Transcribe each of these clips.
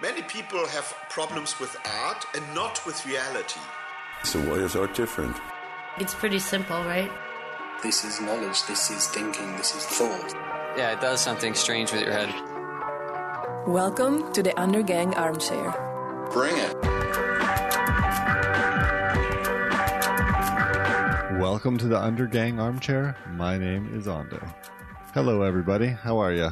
Many people have problems with art and not with reality. So why is art different? It's pretty simple, right? This is knowledge, this is thinking, this is thought. Yeah, it does something strange with your head. Welcome to the Undergang Armchair. Bring it. Welcome to the Undergang Armchair. My name is Ando. Hello everybody, how are you?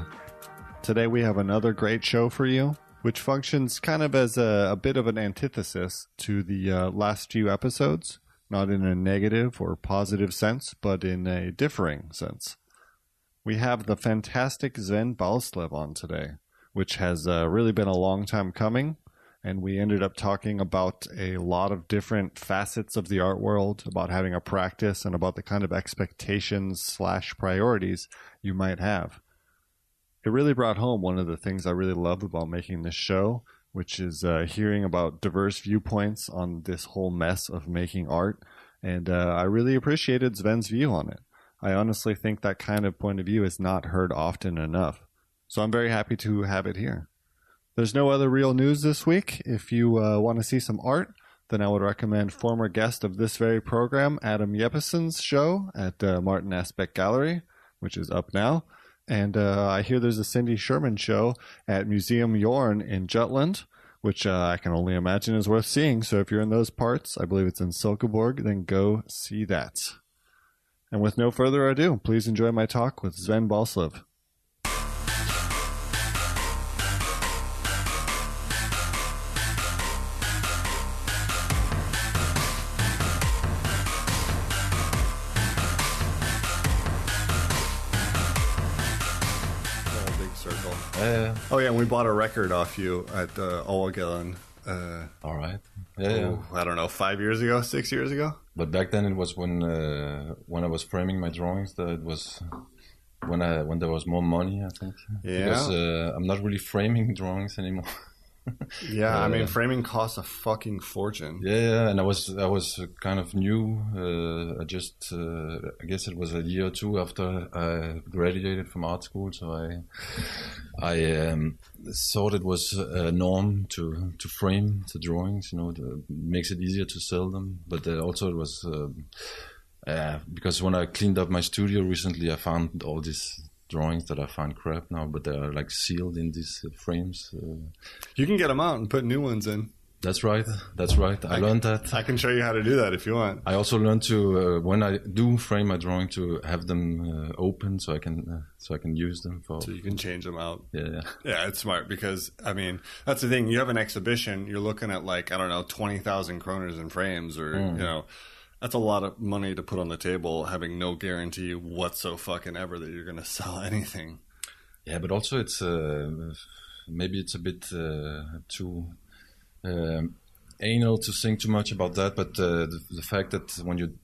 Today we have another great show for you, which functions kind of as a bit of an antithesis to the last few episodes, not in a negative or positive sense, but in a differing sense. We have the fantastic Zven Balslev on today, which has really been a long time coming, and we ended up talking about a lot of different facets of the art world, about having a practice, and about the kind of expectations / priorities you might have. It really brought home one of the things I really love about making this show, which is hearing about diverse viewpoints on this whole mess of making art. And I really appreciated Sven's view on it. I honestly think that kind of point of view is not heard often enough. So I'm very happy to have it here. There's no other real news this week. If you want to see some art, then I would recommend former guest of this very program, Adam Jeppeson's show at Martin Aspect Gallery, which is up now. And I hear there's a Cindy Sherman show at Museum Jorn in Jutland, which I can only imagine is worth seeing. So if you're in those parts, I believe it's in Silkeborg, then go see that. And with no further ado, please enjoy my talk with Zven Balslev. Oh yeah, and we bought a record off you at Ågällen. All right. Yeah. I don't know, 5 years ago, 6 years ago. But back then it was when I was framing my drawings. That it was when there was more money, I think. Yeah. Because I'm not really framing drawings anymore. Yeah, I mean, framing costs a fucking fortune. Yeah, and I was kind of new. I guess it was a year or two after I graduated from art school, so I thought it was a norm to frame the drawings. You know, it makes it easier to sell them. But also it was because when I cleaned up my studio recently, I found all these drawings that I find crap now, but they are like sealed in these frames. You can get them out and put new ones in. That's right. I learned that. I can show you how to do that if you want. I also learned to when I do frame my drawing to have them open so I can use them for. So you can change them out. Yeah. Yeah, it's smart because I mean that's the thing. You have an exhibition. You're looking at 20,000 kroners in frames, or you know. That's a lot of money to put on the table, having no guarantee whatsoever that you're going to sell anything. Yeah, but also it's maybe it's a bit too anal to think too much about that. But the fact that when you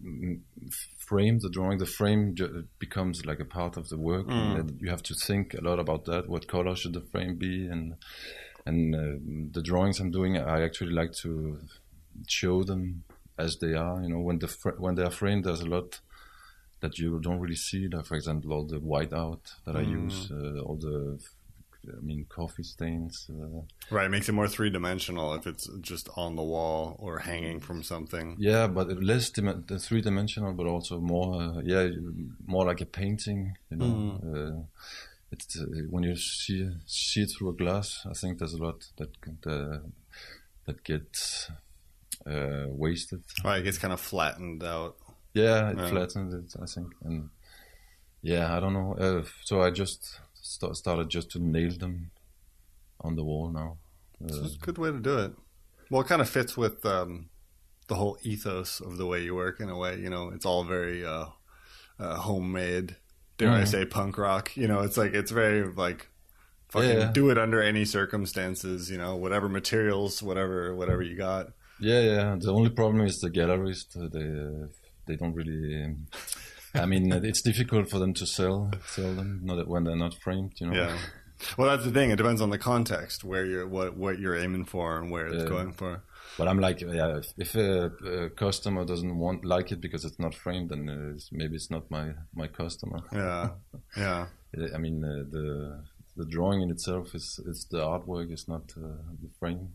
frame the drawing, the frame becomes like a part of the work, and you have to think a lot about that. What color should the frame be, and the drawings I'm doing, I actually like to show them as they are. You know, when they are framed, there's a lot that you don't really see. Like, for example, all the whiteout that I use, all the, coffee stains. Right, it makes it more three-dimensional if it's just on the wall or hanging from something. Yeah, but less three-dimensional, but also more, more like a painting. You know, it's when you see it through a glass. I think there's a lot that gets wasted. Right, it gets kind of flattened out. Yeah, it flattens it, I think. And yeah, I don't know. So I just started just to nail them on the wall now. It's a good way to do it. Well, it kind of fits with the whole ethos of the way you work in a way. You know, it's all very homemade, dare I say punk rock. You know, it's very like fucking do it under any circumstances, you know, whatever materials, whatever you got. Yeah. The only problem is the galleries. They don't really. I mean, it's difficult for them to sell them, when they're not framed. You know. Yeah. Well, that's the thing. It depends on the context where you're what you're aiming for and where it's going for. But I'm like, if a customer doesn't like it because it's not framed, then maybe it's not my customer. Yeah. I mean, the the drawing in itself is the artwork, is not the frame.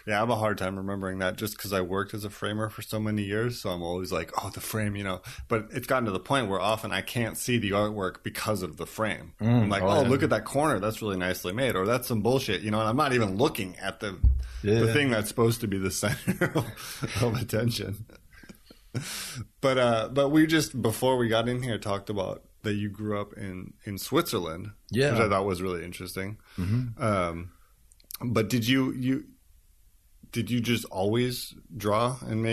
Yeah, I have a hard time remembering that just because I worked as a framer for so many years. So I'm always like, oh, the frame, But it's gotten to the point where often I can't see the artwork because of the frame. I'm like, look at that corner. That's really nicely made. Or that's some bullshit, And I'm not even looking at the thing that's supposed to be the center of attention. But we just, before we got in here, talked about that you grew up in Switzerland, which I thought was really interesting. Mm-hmm. But did you just always draw and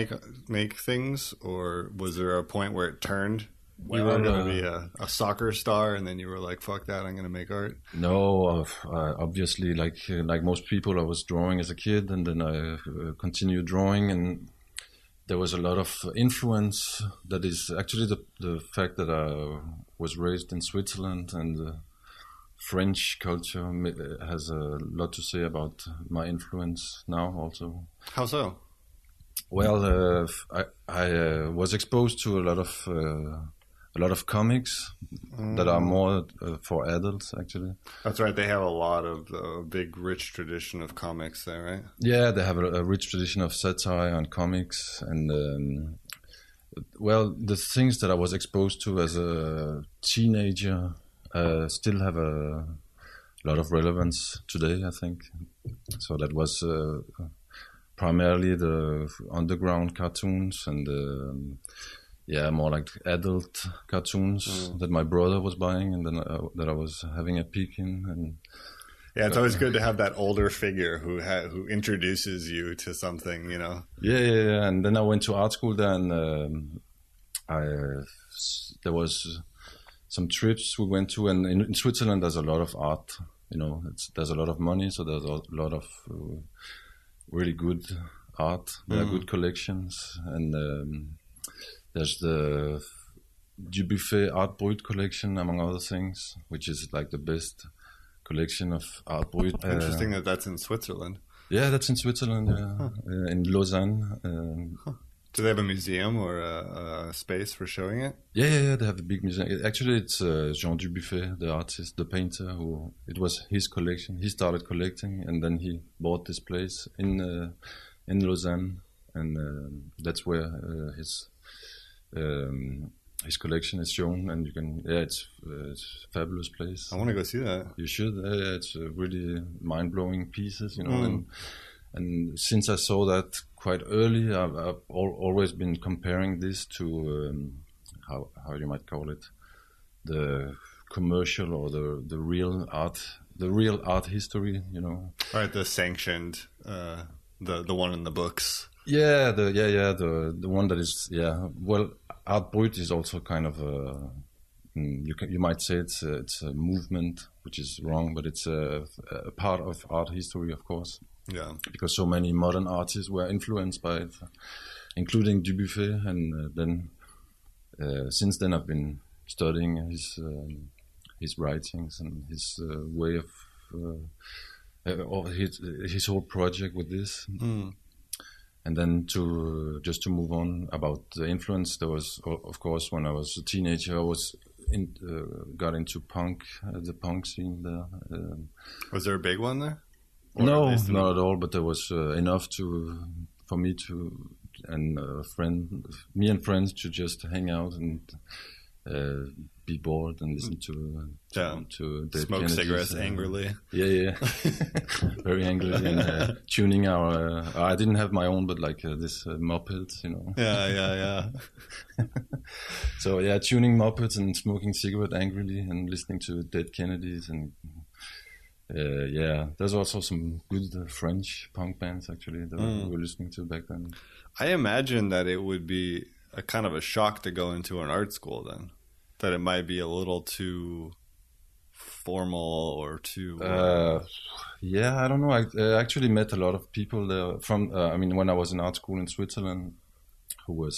make things, or was there a point where it turned? You were going to be a soccer star, and then you were like, "Fuck that! I'm going to make art." No, obviously, like most people, I was drawing as a kid, and then I continued drawing, and there was a lot of influence. That is actually the fact that I was raised in Switzerland, and French culture has a lot to say about my influence now also. How so? Well, I was exposed to a lot of comics that are more for adults, actually. That's right. They have a lot of big, rich tradition of comics there, right? Yeah, they have a rich tradition of satire and comics. And, the things that I was exposed to as a teenager still have a lot of relevance today, I think. So that was primarily the underground cartoons and more like adult cartoons that my brother was buying, and then that I was having a peek in. And it's always good to have that older figure who introduces you to something, Yeah. And then I went to art school there, and there was some trips we went to, and in Switzerland there's a lot of art. There's a lot of money, so there's a lot of really good art. There are good collections, and there's the Dubuffet Art Brut collection, among other things, which is like the best collection of Art Brut. Interesting that's in Switzerland. Yeah, that's in Switzerland, in Lausanne. Do they have a museum or a space for showing it? Yeah, they have a big museum. Actually, it's Jean Dubuffet, the artist, the painter, it was his collection. He started collecting, and then he bought this place in Lausanne, and that's where his collection is shown, and you can. Yeah, it's a fabulous place. I want to go see that. You should. It's really mind-blowing pieces, And since I saw that quite early, I've always been comparing this to how you might call it, the commercial or the real art history, Right, the sanctioned, the one in the books. Yeah, the one that is Well, Art Brut is also kind of you might say it's a movement, which is wrong, but it's a part of art history, of course. Yeah, because so many modern artists were influenced by it, including Dubuffet, and then since then I've been studying his writings and his way of his whole project with this. And then to move on about the influence, there was, of course, when I was a teenager, I was got into punk, the punk scene there. Was there a big one there? No, not at all. But there was enough for me and me and friends to just hang out and be bored and listen to Dead smoke Kennedys, cigarettes angrily. Yeah, very angrily, and tuning our. I didn't have my own, but like this moped, Yeah. So tuning mopeds and smoking cigarette angrily and listening to Dead Kennedys and. There's also some good French punk bands actually that we were listening to back then. I imagine that it would be a kind of a shock to go into an art school then, that it might be a little too formal or too. I don't know. I actually met a lot of people there from. When I was in art school in Switzerland, who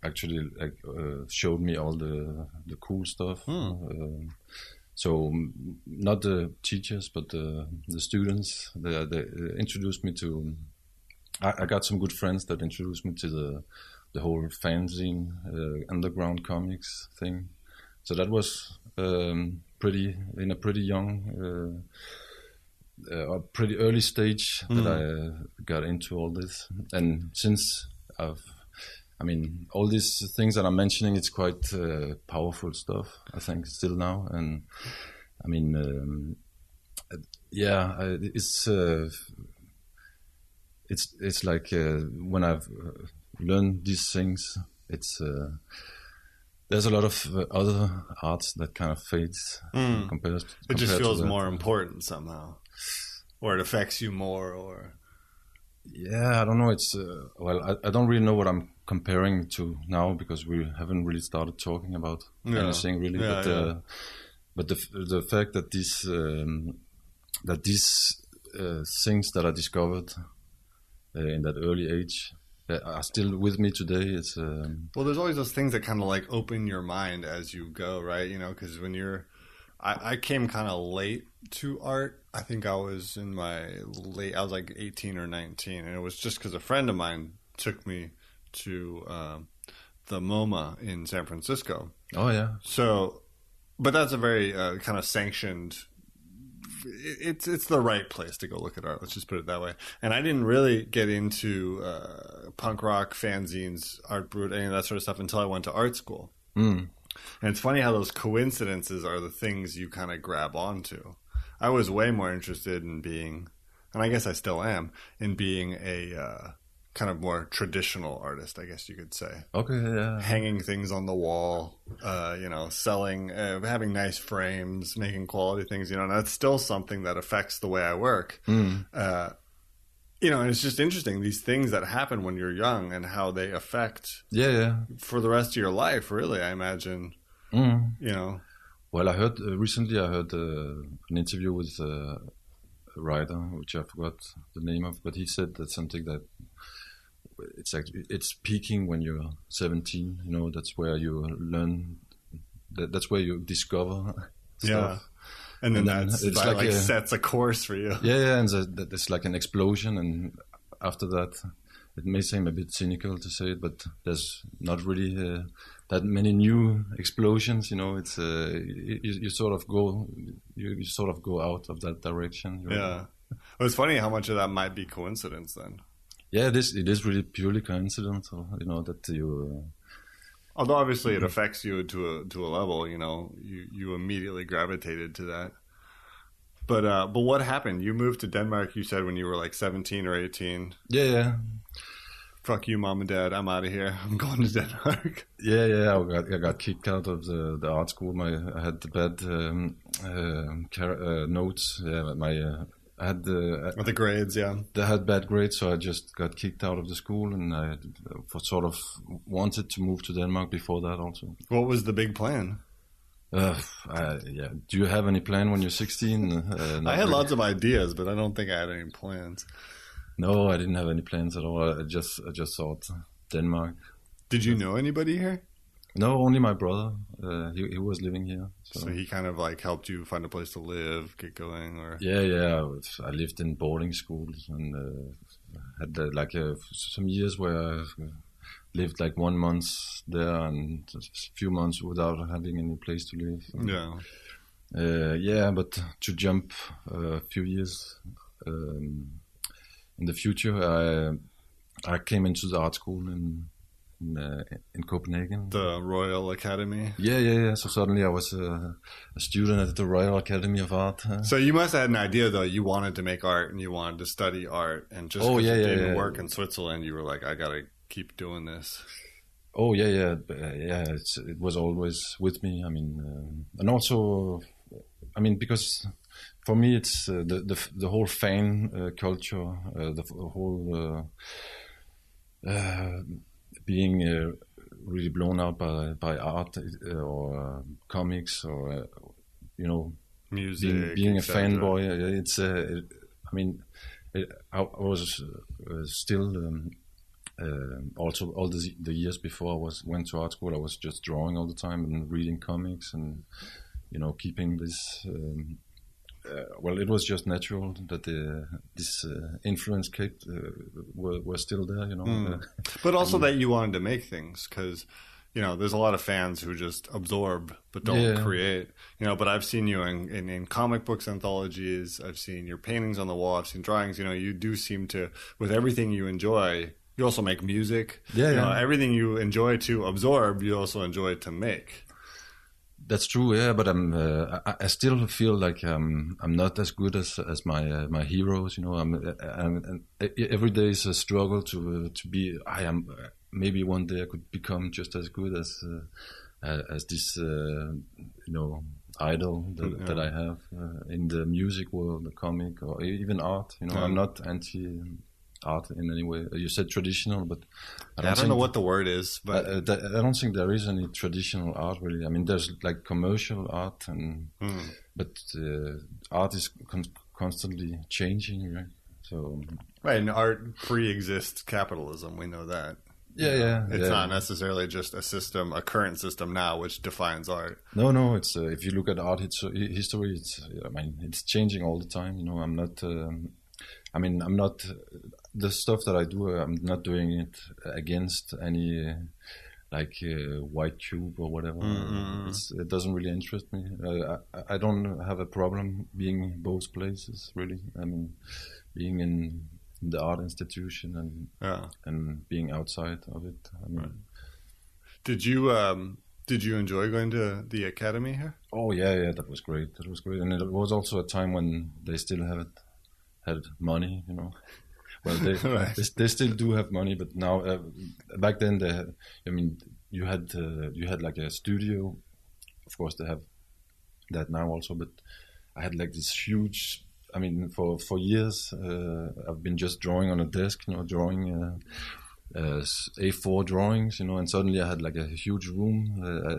actually showed me all the cool stuff. So not the teachers, but the students. They introduced me to. I got some good friends that introduced me to the whole fanzine, underground comics thing. So that was in a pretty young, a pretty early stage that I got into all this, and since all these things that I'm mentioning, it's quite powerful stuff, I think, still now. And I mean, it's like when I've learned these things, there's a lot of other arts that kind of fades compared. It just feels to more important somehow, or it affects you more, or. Yeah, I don't know. It's I don't really know what I'm comparing to now because we haven't really started talking about anything really. But the fact that these things that I discovered in that early age are still with me today. It's well, there's always those things that kind of like open your mind as you go, right? You know, because when I came kind of late to art. I think I was I was like 18 or 19, and it was just because a friend of mine took me to the MoMA in San Francisco. Oh, yeah. So, but that's a very kind of sanctioned, it's the right place to go look at art. Let's just put it that way. And I didn't really get into punk rock, fanzines, art brut, any of that sort of stuff until I went to art school. And it's funny how those coincidences are the things you kind of grab onto. I was way more interested in being, and I guess I still am, in being a kind of more traditional artist, I guess you could say. Okay, yeah. Hanging things on the wall, selling, having nice frames, making quality things, and that's still something that affects the way I work. And it's just interesting, these things that happen when you're young and how they affect for the rest of your life, really, I imagine, Well, I heard recently. I heard an interview with a writer, which I forgot the name of, but he said that something that it's peaking when you're 17. That's where you learn. That's where you discover stuff. And then that's it's like sets a course for you. Yeah, and there's like an explosion, and after that, it may seem a bit cynical to say it, but there's not really that many new explosions. It's you sort of go out of that direction. Yeah, well, it's funny how much of that might be coincidence then. Yeah, it is really purely coincidental. That you. Although obviously it affects you to a level. You immediately gravitated to that. But what happened? You moved to Denmark, you said, when you were like 17 or 18. Yeah. Fuck you, mom and dad. I'm out of here. I'm going to Denmark. Yeah. I got kicked out of the art school. I had the bad notes. Yeah, I had the grades. Yeah, they had bad grades, so I just got kicked out of the school, and I sort of wanted to move to Denmark before that also. What was the big plan? Do you have any plan when you're 16? I had lots of ideas, but I don't think I had any plans. No, I didn't have any plans at all. I just thought Denmark. Did you know anybody here? No, only my brother. He was living here. So he kind of like helped you find a place to live, get going, or? Yeah. I lived in boarding schools and had some years where I lived like 1 month there and a few months without having any place to live. Yeah. But to jump a few years in the future, I came into the art school in Copenhagen. The Royal Academy? Yeah. So suddenly I was a student at the Royal Academy of Art. So you must have had an idea, though. You wanted to make art and you wanted to study art. And just because you didn't work in Switzerland, you were like, I got to keep doing this. Oh, yeah. It was always with me. I mean, and also, because for me, it's the whole fan culture, the whole being really blown out by art or comics or music, being a fanboy. It's I was still also all the years before I went to art school. I was just drawing all the time and reading comics and keeping this. It was just natural that this influence were still there, But also that you wanted to make things, because there's a lot of fans who just absorb but don't create. But I've seen you in comic books anthologies. I've seen your paintings on the wall. I've seen drawings. You do seem to, with everything you enjoy, you also make music. Everything you enjoy to absorb, you also enjoy to make. That's true, yeah. But I still feel like I'm not as good as my heroes. Every day is a struggle to be. I am. Maybe one day I could become just as good as this, idol that I have in the music world, the comic, or even art. I'm not anti-art in any way. You said traditional, but I don't know what the word is. But I don't think there is any traditional art really. I mean, there's like commercial art, but art is constantly changing, right? So and art pre-exists capitalism. We know that. It's not necessarily just a current system now which defines art. No, it's if you look at art history, it's changing all the time. I'm not the stuff that I do. I'm not doing it against any white cube or whatever. It doesn't really interest me. I don't have a problem being in both places really. I mean, being in the art institution and being outside of it. I mean, Did you enjoy going to the academy here? Oh yeah, that was great. And it was also a time when they still haven't had money. Well, they still do have money, but now back then you had like a studio. Of course, they have that now also, but I had like this huge. I mean, for years, I've been just drawing on a desk, drawing A4 drawings, and suddenly I had like a huge room. I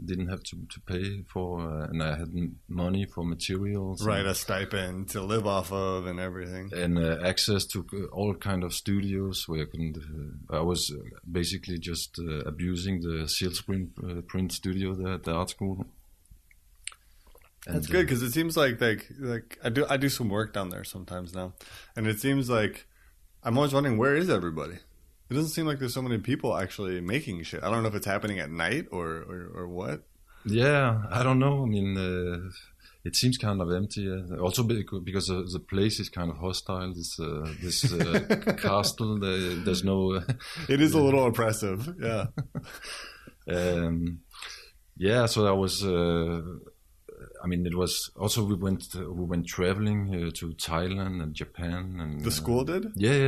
didn't have to pay for, and I had money for materials. Right, a stipend to live off of and everything. And access to all kind of studios where I was basically just abusing the Silksprint print studio there at the art school. That's good because it seems like I do some work down there sometimes now, and it seems like I'm always wondering, where is everybody? It doesn't seem like there's so many people actually making shit. I don't know if it's happening at night or what. Yeah, I don't know. I mean, it seems kind of empty. Also because the place is kind of hostile. This castle. There's no. It is a little oppressive. Yeah. So I was. It was also we went traveling to Thailand and Japan and the school did.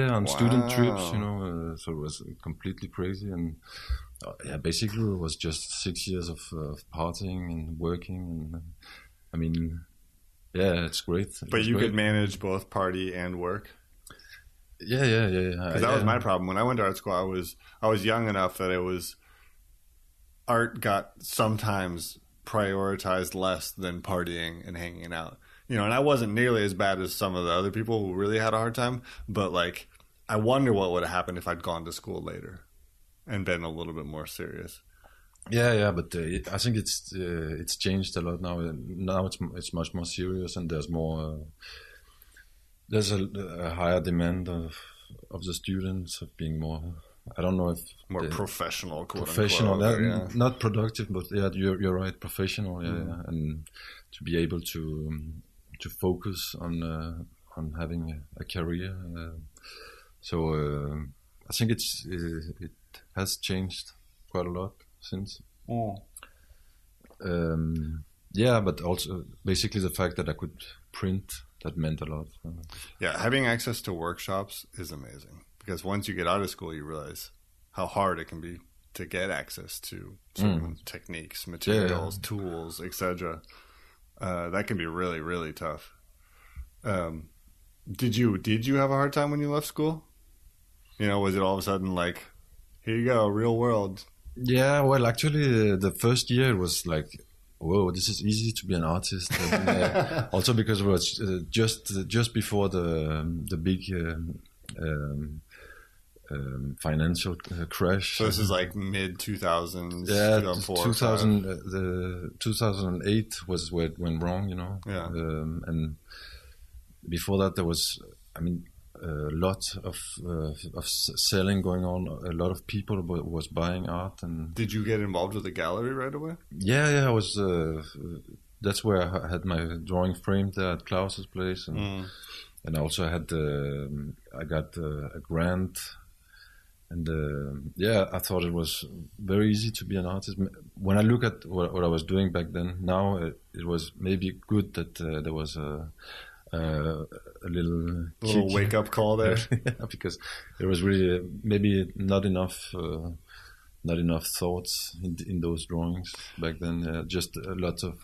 On student trips, so it was completely crazy and basically it was just 6 years of partying and working and it's great. But you could manage both party and work. Yeah. Because that was my problem when I went to art school. I was young enough that art got sometimes prioritized less than partying and hanging out, and I wasn't nearly as bad as some of the other people who really had a hard time, but I wonder what would have happened if I'd gone to school later and been a little bit more serious. But I think it's changed a lot now. Now it's much more serious and there's a higher demand of the students of being more. I don't know if more professional, not productive, but you're right, professional, and to be able to focus on having a career. I think it has changed quite a lot since. But also basically the fact that I could print, that meant a lot. Having access to workshops is amazing. Because once you get out of school, you realize how hard it can be to get access to certain techniques, materials, tools, etc. That can be really, really tough. Did you have a hard time when you left school? Was it all of a sudden like, here you go, real world? Yeah, well, actually, the first year it was like, whoa, this is easy to be an artist. And, also because it was just before the big financial crash. So this is like mid 2000s. 2008 was where it went wrong, Yeah. And before that, there was, a lot of selling going on. A lot of people was buying art. And did you get involved with the gallery right away? Yeah, I was. That's where I had my drawing framed there at Klaus's place, and I also had I got a grant. And I thought it was very easy to be an artist. When I look at what I was doing back then, now it was maybe good that there was a little wake up call there, because there was really maybe not enough thoughts in those drawings back then. Just a lot of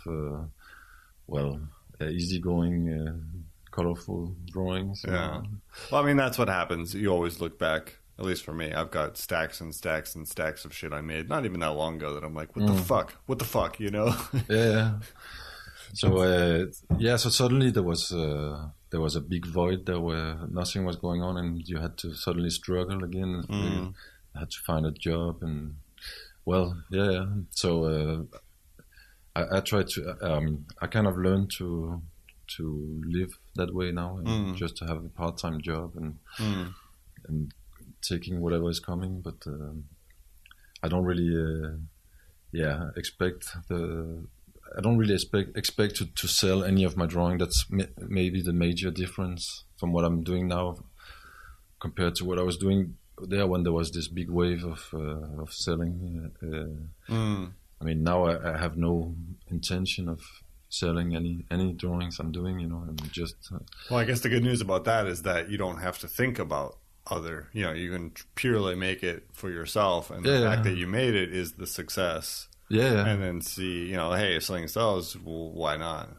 easygoing, colorful drawings. Yeah. Well, I mean, that's what happens. You always look back. At least for me, I've got stacks and stacks and stacks of shit I made not even that long ago that I'm like, what the fuck, you know? Yeah. So so suddenly there was a big void there where nothing was going on, and you had to suddenly struggle again. You had to find a job, and So I tried to. I kind of learned to live that way now, and just to have a part-time job and taking whatever is coming, but I don't really expect to sell any of my drawing. That's maybe the major difference from what I'm doing now compared to what I was doing there when there was this big wave of selling. I mean, now I have no intention of selling any drawings I'm doing, you know, and just well, I guess the good news about that is that you don't have to think about other, you know, you can purely make it for yourself, and the fact that you made it is the success. And then see, you know, hey, if something sells, well, why not?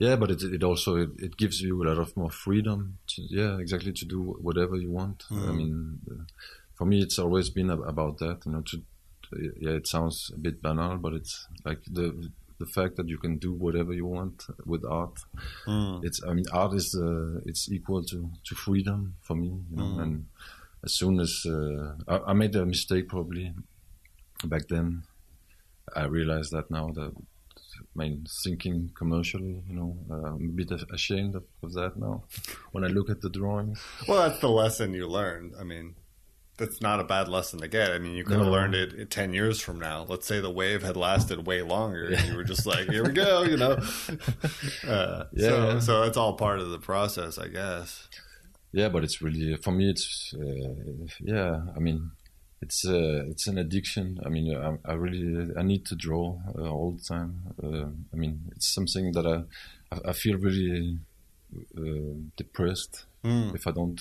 But it also gives you a lot of more freedom to do whatever you want. I mean, for me it's always been about that, you know, it sounds a bit banal, but it's like the fact that you can do whatever you want with art. Art is it's equal to freedom for me, you know. And as soon as I made a mistake probably back then, I realized that now that thinking commercially, you know, I'm a bit ashamed of that now when I look at the drawings. Well, that's the lesson you learned. I mean, that's not a bad lesson to get. I mean, you could have learned it 10 years from now. Let's say the wave had lasted way longer, and you were just like, here we go, you know. So it's all part of the process, I guess. Yeah, but it's really, for me, it's, I mean, it's an addiction. I mean, I need to draw all the time. I mean, it's something that I feel really depressed if I don't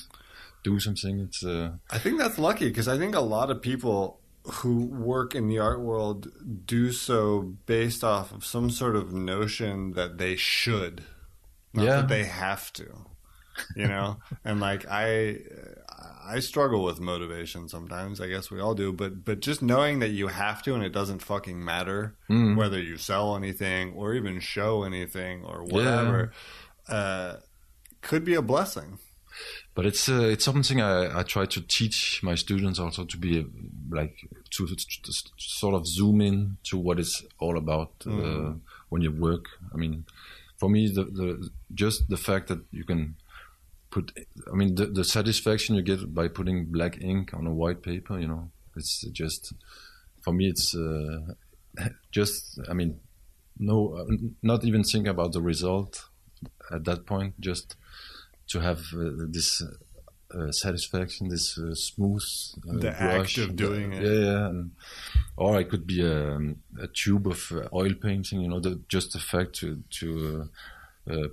do something. It's I think that's lucky, because I think a lot of people who work in the art world do so based off of some sort of notion that they should, not that they have to, you know. And like I struggle with motivation sometimes. I guess we all do, but just knowing that you have to, and it doesn't fucking matter whether you sell anything or even show anything or whatever, could be a blessing. But it's something I try to teach my students also, to be like to sort of zoom in to what it's all about when you work. I mean, for me, just the fact that you can put, I mean, the satisfaction you get by putting black ink on a white paper, you know, it's just, for me, it's just, I mean, not even think about the result at that point, just to have this satisfaction, this smooth the brush, act of doing it. And, or it could be a tube of oil painting, you know, just the fact to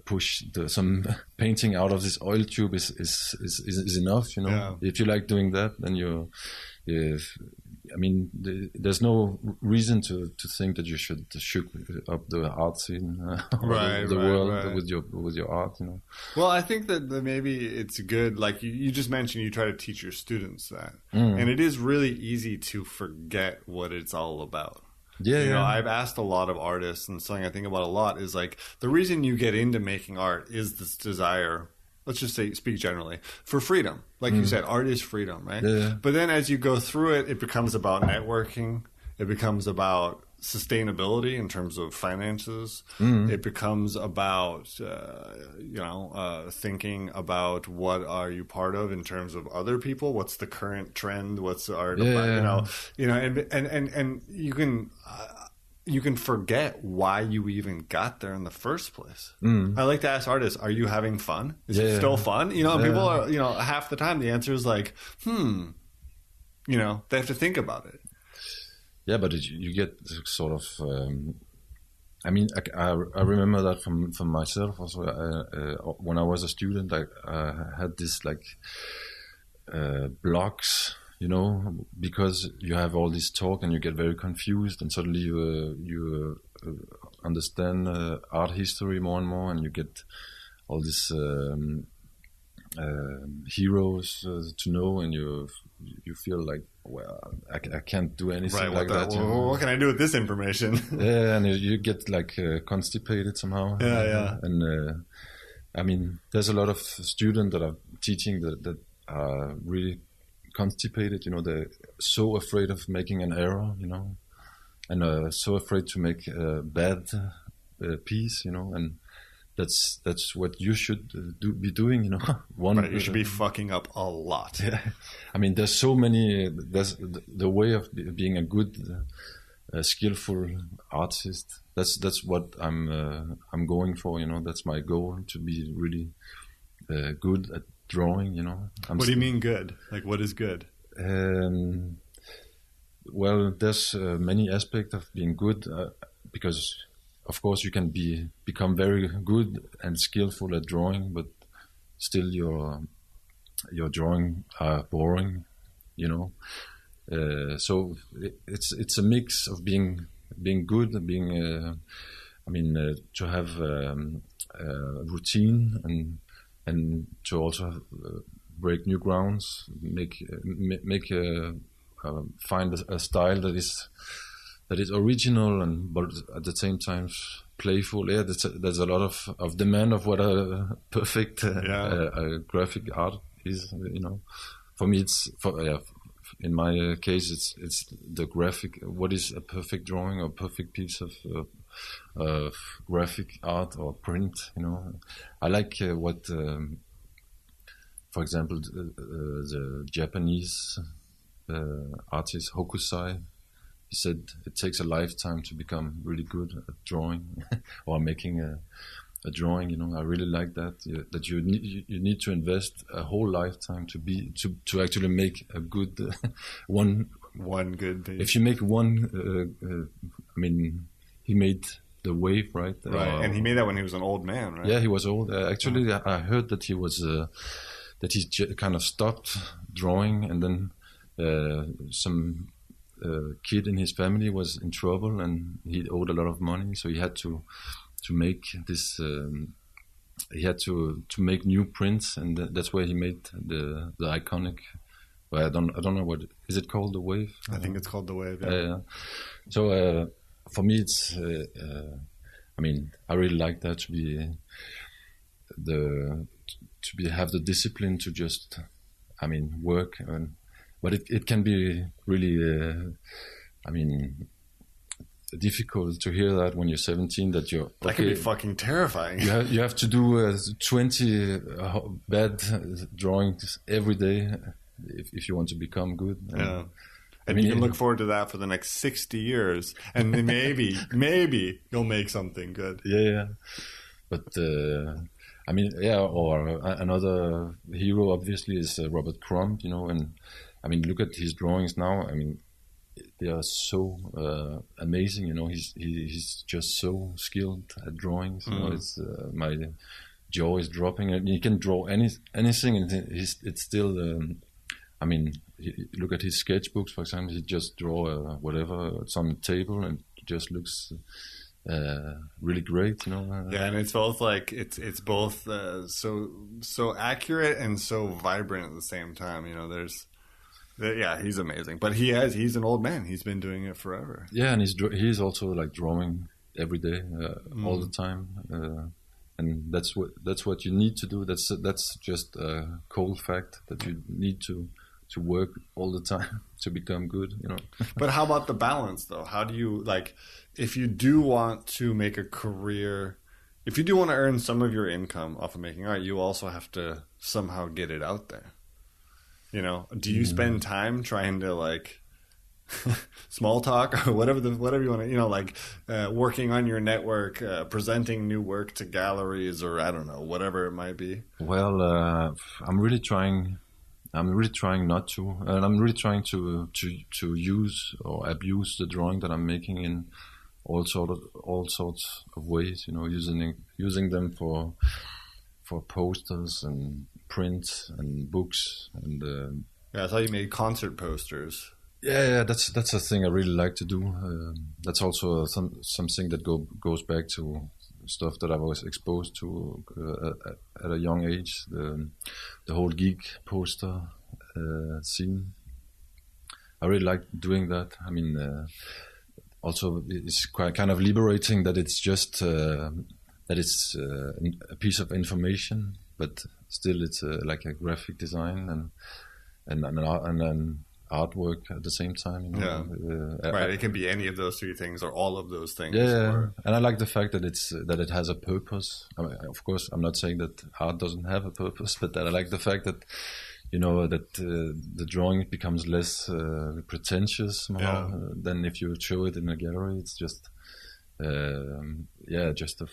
push some painting out of this oil tube is enough, you know. Yeah. If you like doing that, then I mean, there's no reason to think that you should shook up the art scene the world with your art, you know. Well, I think that maybe it's good. Like you just mentioned, you try to teach your students that, and it is really easy to forget what it's all about. You know, I've asked a lot of artists, and something I think about a lot is like the reason you get into making art is this desire. Let's just speak generally, for freedom. Like you said, art is freedom, right? Yeah. But then as you go through it, it becomes about networking. It becomes about sustainability in terms of finances. It becomes about thinking about what are you part of in terms of other people. What's the current trend? What's the art? And you can forget why you even got there in the first place. I like to ask artists, are you having fun? Is it still fun? And people are, half the time the answer is like, they have to think about it. Yeah, but you get sort of. I remember that from myself also. When I was a student, I had this blocks, because you have all this talk and you get very confused, and suddenly you understand art history more and more, and you get all these heroes to know, and you feel like, well, I can't do anything like that. Well, what can I do with this information? Yeah, and you get constipated somehow. Yeah. And there's a lot of students that are teaching that are really constipated. They're so afraid of making an error, and so afraid to make a bad piece, and that's what you should be doing, You should be fucking up a lot. Yeah. There's so many. There's the way of being a good, skillful artist. That's what I'm going for. That's my goal, to be really good at drawing. What do you mean good? Like, what is good? Well, there's many aspects of being good, because of course you can become very good and skillful at drawing, but still your drawing are boring, so it's a mix of being good and being to have a routine and to also break new grounds, find a style that is original but at the same time playful. Yeah, there's a lot of demand of what a perfect graphic art is. For me, in my case, it's the graphic. What is a perfect drawing or perfect piece of graphic art or print? I like what, for example, the Japanese artist Hokusai. He said it takes a lifetime to become really good at drawing or making a drawing. I really like that. That you need to invest a whole lifetime to actually make a good one good piece. If you make one, he made the wave, right? Right, and he made that when he was an old man, right? Yeah, he was old. Actually, I heard that he was that he kind of stopped drawing, and then some kid in his family was in trouble, and he owed a lot of money, so he had to make this. He had to make new prints, and that's where he made the iconic. Well, I don't know what is it called, the wave. I think it's called the wave. Yeah. So for me, it's. I really like that have the discipline to just, work, but it can be really, difficult to hear that when you're 17 that you're. That can be fucking terrifying. You have to do 20 bad drawings every day if you want to become good. Yeah. And you can look forward to that for the next 60 years, and maybe you'll make something good. Yeah. But or another hero obviously is Robert Crumb, and look at his drawings now. They are so amazing. He's just so skilled at drawings. It's my jaw is dropping, and he can draw anything, and it's still. Look at his sketchbooks, for example. He just draw whatever it's on the table, and it just looks really great, Yeah, and it's both it's both so accurate and so vibrant at the same time. He's amazing, but he's an old man. He's been doing it forever. Yeah, and he's also drawing every day, all the time, and that's what you need to do. That's just a cold fact that you need to work all the time to become good, But how about the balance, though? How do you, like, if you do want to make a career, if you do want to earn some of your income off of making art, you also have to somehow get it out there. Do you spend time trying to, like, small talk or whatever you want to, working on your network, presenting new work to galleries, or I don't know, whatever it might be? Well, I'm really trying not to, and I'm really trying to use or abuse the drawing that I'm making in all sorts of ways. Using them for posters and prints and books and. I thought you made concert posters. Yeah, that's a thing I really like to do. That's also something that goes back to stuff that I was exposed to at a young age. The whole geek poster scene. I really like doing that. I mean, also it's quite kind of liberating that it's just that it's a piece of information, but still it's like a graphic design and an artwork at the same time. Right. It can be any of those three things or all of those things. Yeah, and I like the fact that it has a purpose. I mean, of course, I'm not saying that art doesn't have a purpose, but that I like the fact that that the drawing becomes less pretentious somehow than if you show it in a gallery. It's just just a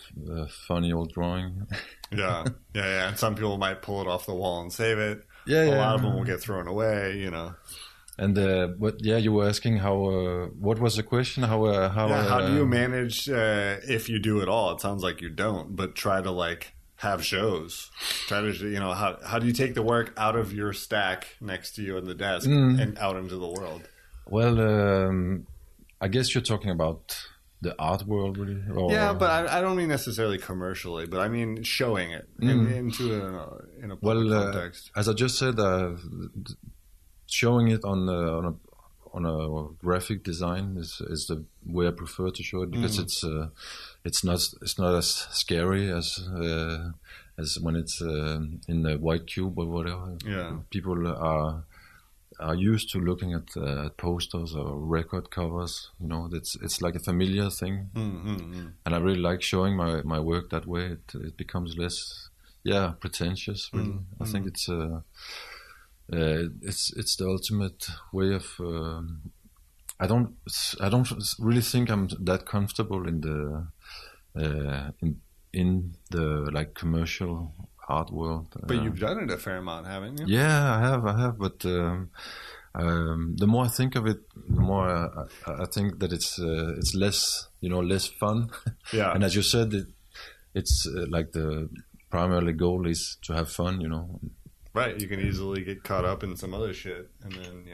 funny old drawing. yeah. And some people might pull it off the wall and save it. A lot of them will get thrown away. And you were asking how. What was the question? How do you manage if you do it all? It sounds like you don't, but try to like have shows. Try to how do you take the work out of your stack next to you on the desk and out into the world? Well, I guess you're talking about the art world, really. But I don't mean necessarily commercially, but I mean showing it in a context. As I just said. Showing it on a graphic design is the way I prefer to show it, because it's not as scary as when it's in the white cube or whatever. Yeah, people are used to looking at posters or record covers. It's like a familiar thing, and I really like showing my work that way. It becomes less pretentious. Really, I think it's the ultimate way of. I don't really think I'm that comfortable in the like commercial art world. But you've done it a fair amount, haven't you? Yeah, I have. But the more I think of it, the more I think that it's less less fun. Yeah. And as you said, it's like the primary goal is to have fun. Right, you can easily get caught up in some other shit, and then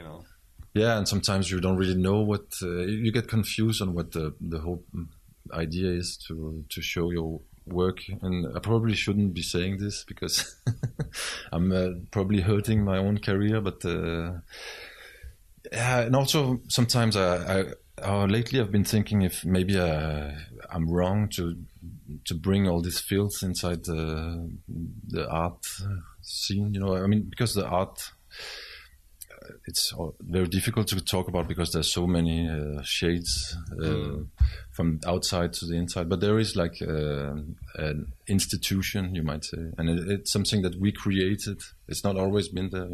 Yeah, and sometimes you don't really know what you get confused on what the whole idea is to show your work. And I probably shouldn't be saying this because I'm probably hurting my own career. But and also sometimes lately I've been thinking if maybe I'm wrong to bring all these fields inside the art scene. I mean, because the art, it's very difficult to talk about because there's so many shades from outside to the inside. But there is like an institution, you might say, and it's something that we created. It's not always been there,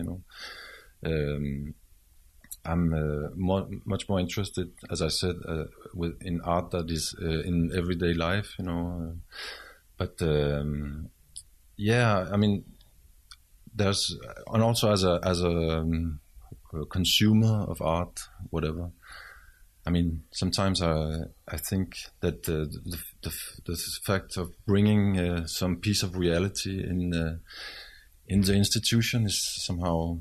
I'm much more interested, as I said, in art that is in everyday life, But I mean, there's, and also as a consumer of art, whatever. I mean, sometimes I think that the fact of bringing some piece of reality in the institution is somehow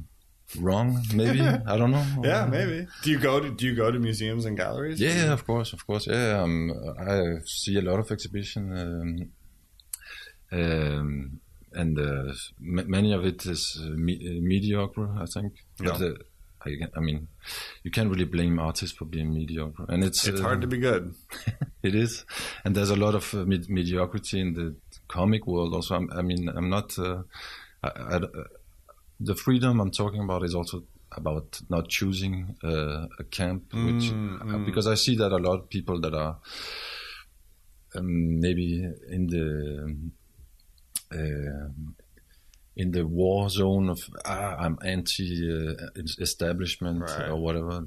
wrong. Maybe I don't know. Yeah, maybe. Do you go to museums and galleries? Yeah, of course. Yeah, I see a lot of exhibition. And many of it is mediocre, I think. Yeah. But I mean, you can't really blame artists for being mediocre, and it's hard to be good. It is, and there's a lot of mediocrity in the comic world. Also, I'm not. The freedom I'm talking about is also about not choosing a camp, because I see that a lot of people that are maybe in the war zone of I'm anti-establishment or whatever.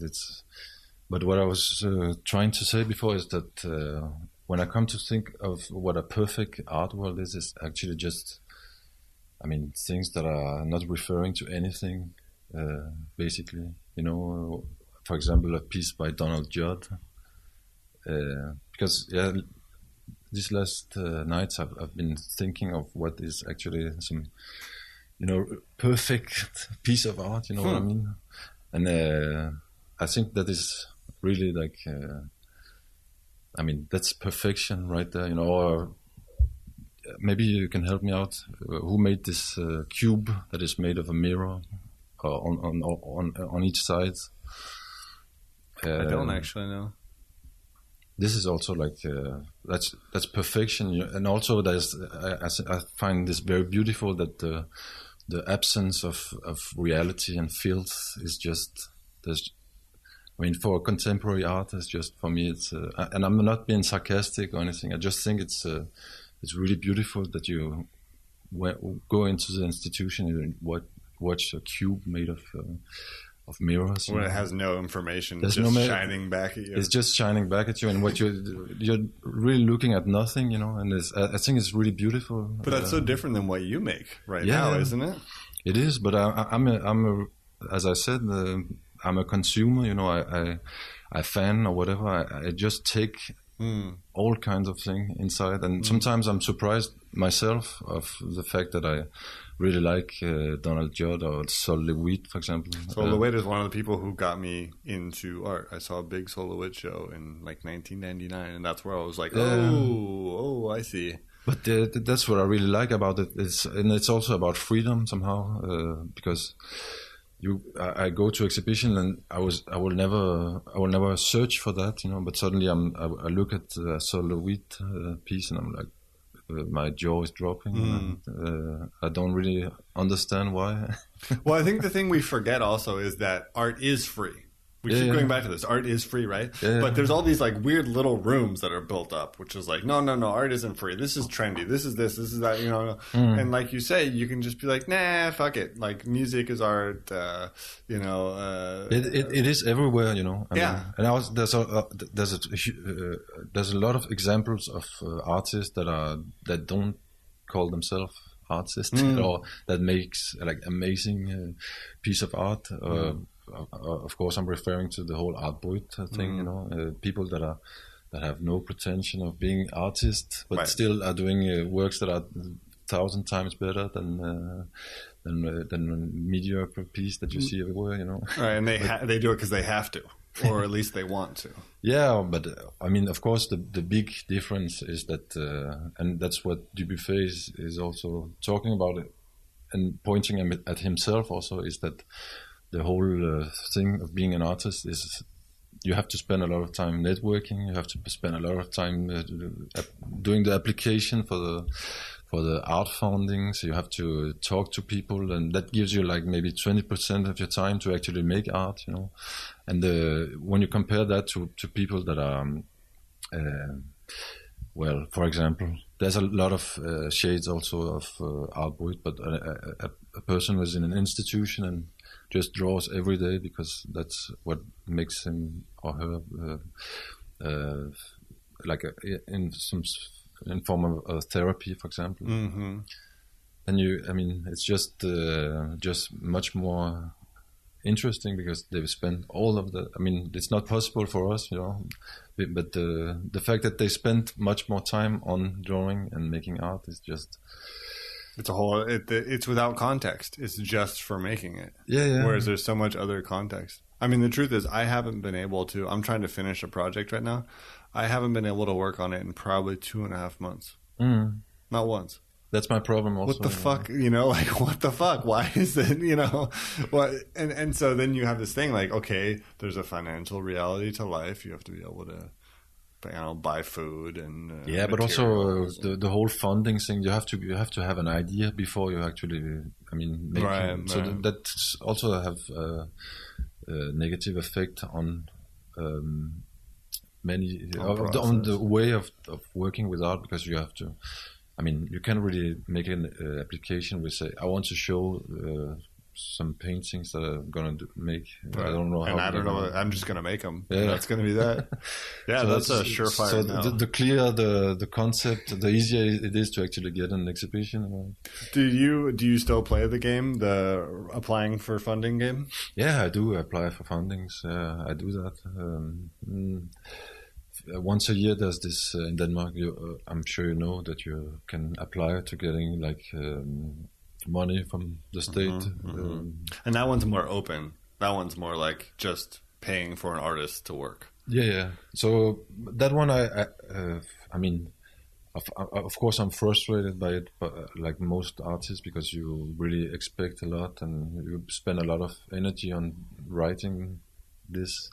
But what I was trying to say before is that when I come to think of what a perfect art world is actually just, I mean, things that are not referring to anything, basically. You know, for example, a piece by Donald Judd. Because, these last nights I've been thinking of what is actually some, perfect piece of art, you know what I mean? And I think that is really like, that's perfection right there, or maybe you can help me out. Who made this cube that is made of a mirror on each side? I don't actually know. This is also like that's perfection, and also I find this very beautiful that the absence of reality and filth is just for contemporary art, it's just, for me, it's and I'm not being sarcastic or anything. I just think it's really beautiful that you go into the institution and watch a cube made of mirrors. When it has no information, shining back at you. It's just shining back at you, and what you're really looking at nothing, and I think it's really beautiful. But that's so different than what you make now, isn't it? It is, but I'm as I said, I'm a consumer. I fan or whatever. I just take all kinds of things inside, and sometimes I'm surprised myself of the fact that I really like Donald Judd or Sol LeWitt, for example. Sol LeWitt is one of the people who got me into art. I saw a big Sol LeWitt show in like 1999, and that's where I was like, oh, I see. But that's what I really like about it. It's also about freedom somehow, because I go to exhibition and I will never search for that, But suddenly I look at Sol LeWitt piece and I'm like, my jaw is dropping. I don't really understand why. Well, I think the thing we forget also is that art is free. We keep going back to this. Art is free, right? Yeah. But there's all these like weird little rooms that are built up, which is like, no, art isn't free. This is trendy. This is this is that, And like you say, you can just be like, nah, fuck it. Like music is art, It is everywhere, mean, and there's a lot of examples of artists that don't call themselves artists or that makes like amazing piece of art. Of course, I'm referring to the whole art brut thing. People that have no pretension of being artists, but still are doing works that are 1,000 times better than a mediocre piece that you see everywhere. Right, and they do it because they have to, or at least they want to. Yeah, but of course, the big difference is that, and that's what Dubuffet is also talking about it, and pointing at himself also, is that the whole thing of being an artist is you have to spend a lot of time networking. You have to spend a lot of time doing the application for the art funding. So you have to talk to people, and that gives you like maybe 20% of your time to actually make art. And when you compare that to people that are, for example, there's a lot of shades also of art brut, but a person who's in an institution and just draws every day because that's what makes him or her in form of therapy, for example. Mm-hmm. And it's just much more interesting because they've spent all of the. It's not possible for us, but the fact that they spent much more time on drawing and making art is just. It's without context. It's just for making it. Yeah. Whereas there's so much other context. The truth is I haven't been able to, I'm trying to finish a project right now. I haven't been able to work on it in probably 2.5 months. Not once. That's my problem also. What the fuck? What the fuck? Why is it, what? And so then you have this thing like, okay, there's a financial reality to life. You have to be able to buy food and but also materials. the whole funding thing. You have to have an idea before you actually. Make it. So that also have a negative effect on many on the way of working with art, because you have to. You can't really make an application with say, I want to show some paintings that I'm gonna make. Right. I don't know how. And I don't know. I'm just gonna make them. Yeah, that's gonna be that. Yeah, so that's a surefire. So now. the clearer the concept, the easier it is to actually get an exhibition. Do you still play the game, the applying for funding game? Yeah, I do apply for fundings. I do that. Once a year, there's this in Denmark. I'm sure you know that you can apply to getting money from the state. And that one's more open. That one's more like just paying for an artist to work. Yeah. So that one, of course, I'm frustrated by it, but like most artists, because you really expect a lot and you spend a lot of energy on writing this.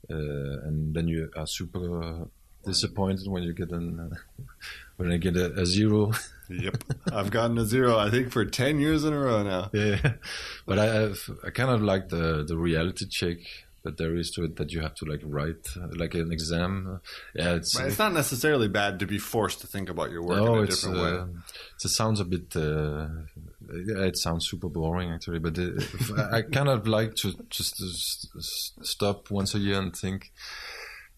And then you are super disappointed when you get when I get a zero. Yep, I've gotten a zero, I think, for 10 years in a row now. Yeah, but I kind of like the reality check that there is to it, that you have to write like an exam. Yeah, it's not necessarily bad to be forced to think about your work in a different way. It sounds a bit. It sounds super boring actually, but I kind of like to just stop once a year and think.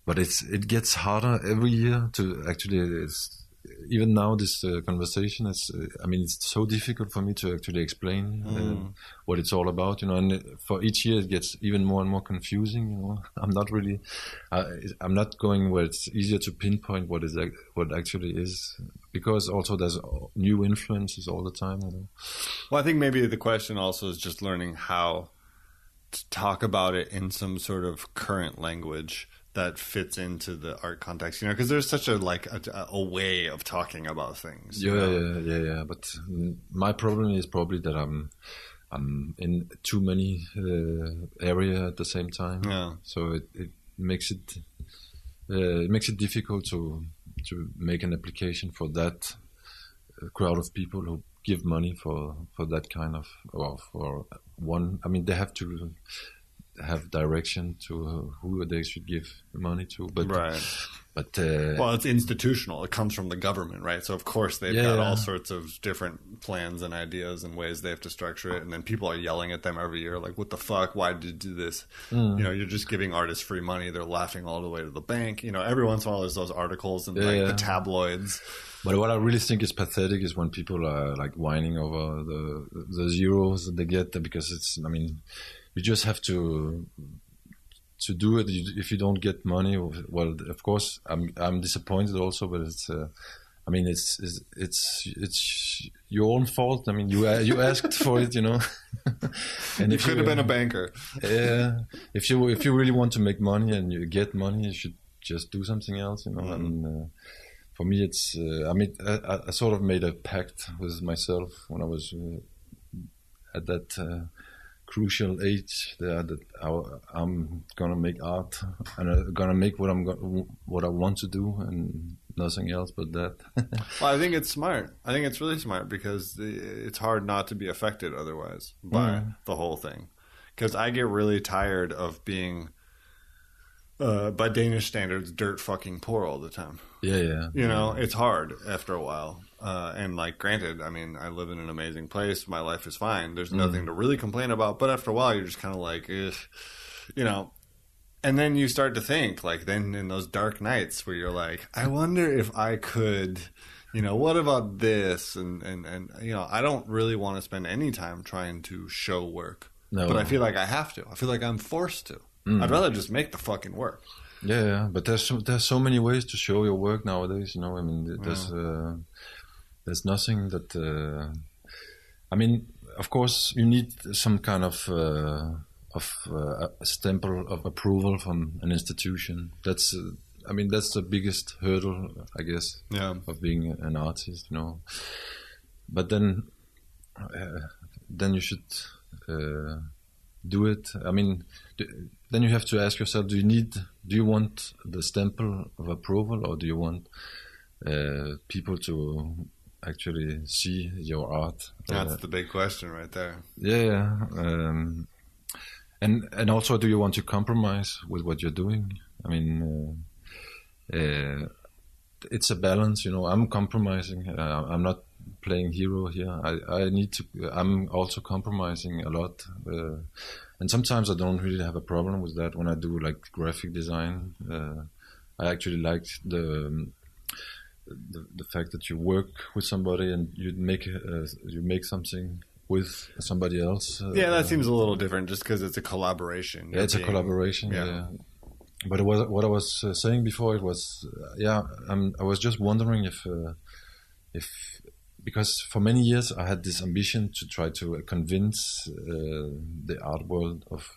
But it gets harder every year to actually. Even now, this conversation is. It's so difficult for me to actually explain what it's all about. And for each year, it gets even more and more confusing. I'm not really. I'm not going where it's easier to pinpoint what actually is, because also there's new influences all the time. Well, I think maybe the question also is just learning how to talk about it in some sort of current language that fits into the art context, because there's such a way of talking about things. Yeah. But my problem is probably that I'm in too many area at the same time. Yeah. So it makes it difficult to make an application for that crowd of people who give money for that kind of, or for one. They have to have direction to who they should give money to, but well, it's institutional. It comes from the government, right? So of course they've got all sorts of different plans and ideas and ways they have to structure it, and then people are yelling at them every year, like, "What the fuck? Why did you do this?" You're just giving artists free money. They're laughing all the way to the bank. Every once in a while there's those articles in the tabloids. But what I really think is pathetic is when people are whining over the zeros that they get, because it's. You just have to do it. If you don't get money, well, of course, I'm disappointed also. But it's your own fault. You asked for it, And you could have been a banker. Yeah. If you really want to make money and you get money, you should just do something else, For me, it's. I sort of made a pact with myself when I was at that. Crucial age there, that I'm gonna make art and I'm gonna make what I want to do, and nothing else but that. Well, I think it's smart. I think it's really smart, because it's hard not to be affected otherwise by the whole thing. Because I get really tired of being, by Danish standards, dirt fucking poor all the time. Yeah. It's hard after a while. And granted, I live in an amazing place. My life is fine. There's nothing to really complain about. But after a while, you're just kind of like, ugh, And then you start to think, then in those dark nights where you're like, I wonder if I could, what about this? And I don't really want to spend any time trying to show work. No. But I feel like I have to. I feel like I'm forced to. I'd rather just make the fucking work. Yeah, but there's so many ways to show your work nowadays. There's nothing that. Of course, you need some kind of a stempel of approval from an institution. That's the biggest hurdle, I guess, of being an artist. But then you should do it. I mean, then you have to ask yourself: do you want the stamp of approval, or do you want people to actually see your art? That's the big question right there. Yeah. And also, do you want to compromise with what you're doing? I mean, it's a balance, you know. I'm compromising. I'm not playing hero here. I'm also compromising a lot, and sometimes I don't really have a problem with that when I do like graphic design. I actually like the fact that you work with somebody and you make something with somebody else. That seems a little different just because it's a collaboration. Yeah, it's a collaboration. Yeah. But what I was saying before, it was I was just wondering if because for many years I had this ambition to try to convince the art world of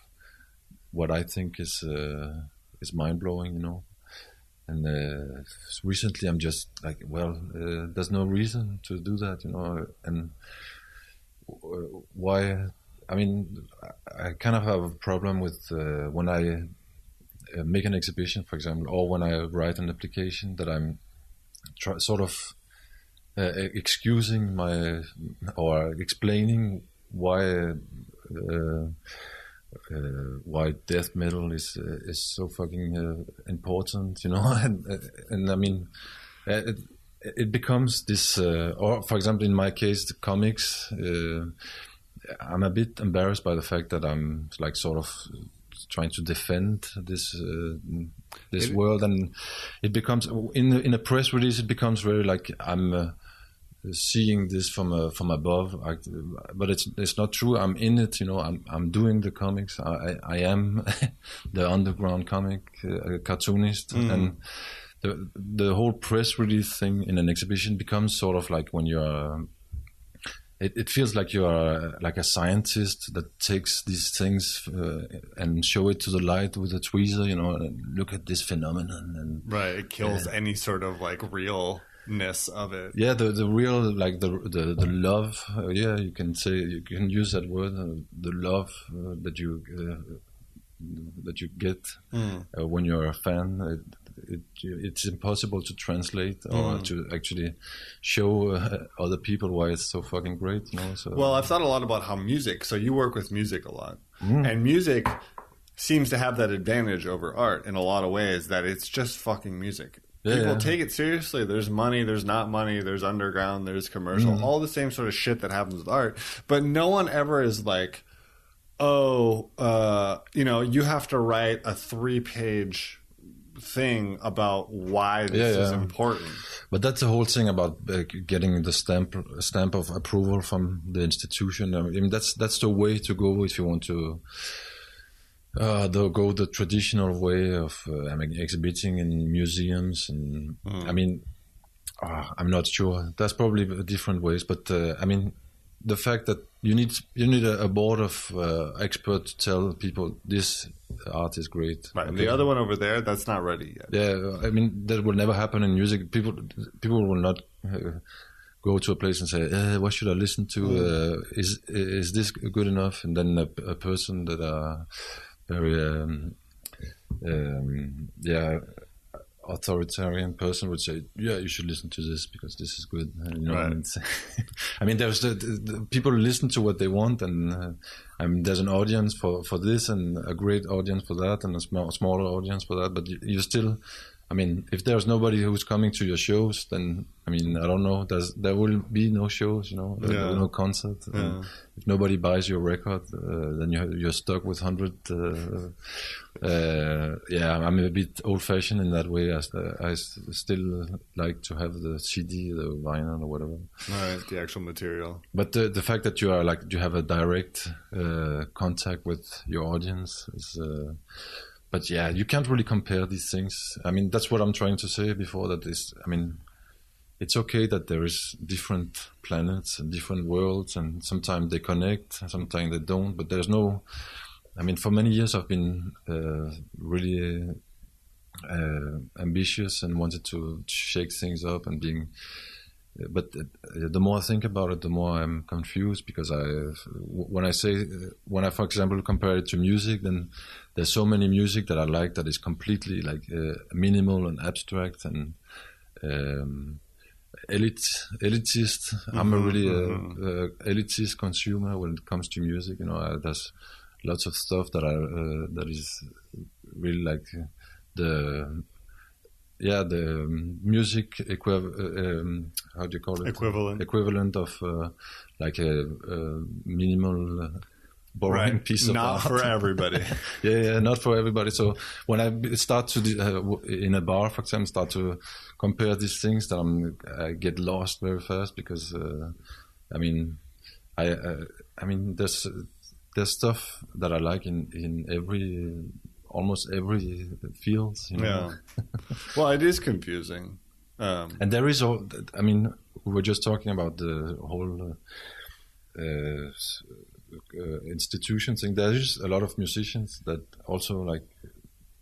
what I think is mind blowing, you know. And recently I'm just like, there's no reason to do that, you know. And why? I mean, I kind of have a problem with when I make an exhibition, for example, or when I write an application, that I'm excusing or explaining why death metal is so fucking important, you know. And I mean, it becomes this, or for example, in my case, the comics. I'm a bit embarrassed by the fact that I'm like sort of trying to defend this world, and it becomes in a press release. It becomes very like I'm seeing this from above, but it's not true. I'm in it, you know. I'm doing the comics. I am the underground comic cartoonist, and the whole press release thing in an exhibition becomes sort of like when you're. It feels like you are like a scientist that takes these things and show it to the light with a tweezer, you know, and look at this phenomenon. And right, it kills any sort of like realness of it. Yeah, the real, like the love. You can use that word, the love that you get when you're a fan. It's impossible to translate or to actually show other people why it's so fucking great, you know. So, well, I've thought a lot about how music. So you work with music a lot, and music seems to have that advantage over art in a lot of ways. That it's just fucking music. People take it seriously. There's money, there's not money, there's underground, there's commercial, all the same sort of shit that happens with art. But no one ever is like, you know, you have to write a 3-page thing about why this is important. But that's the whole thing about getting the stamp of approval from the institution. I mean, that's the way to go if you want to go the traditional way of exhibiting in museums. And I mean, I'm not sure. There's probably different ways, but I mean, the fact that you need a board of experts to tell people this art is great. Right, and the other one over there, that's not ready yet. Yeah, I mean, that will never happen in music. People will not go to a place and say, what should I listen to? Is this good enough? And then a person that are very authoritarian person would say, you should listen to this because this is good. You know, right. I mean, there's the people listen to what they want, and there's an audience for this, and a great audience for that, and a smaller audience for that. But you still, I mean, if there's nobody who's coming to your shows, then I mean, I don't know. There will be no shows, you know, there will no concert. If nobody buys your record, then you're stuck with 100. I'm a bit old-fashioned in that way. I still like to have the CD, the vinyl, or whatever. Right, the actual material. But the fact that you have a direct contact with your audience is. But yeah, you can't really compare these things. I mean, that's what I'm trying to say before. That is, I mean, it's okay that there is different planets and different worlds, and sometimes they connect, and sometimes they don't. But there's no. I mean, for many years I've been really ambitious and wanted to shake things up and being but the more I think about it, the more I'm confused, because when I, for example, compare it to music, then there's so many music that I like that is completely like minimal and abstract and elitist. I'm a really elitist consumer when it comes to music. There's lots of stuff that is really like the music how do you call it? Equivalent of like a minimal boring piece of art. Not for everybody. yeah, not for everybody. So when I start to in a bar, for example, start to compare these things, then I get lost very fast, because I mean there's stuff that I like in almost every field. Yeah. Well, it is confusing. And there is all. I mean, we were just talking about the whole institution thing. There is a lot of musicians that also like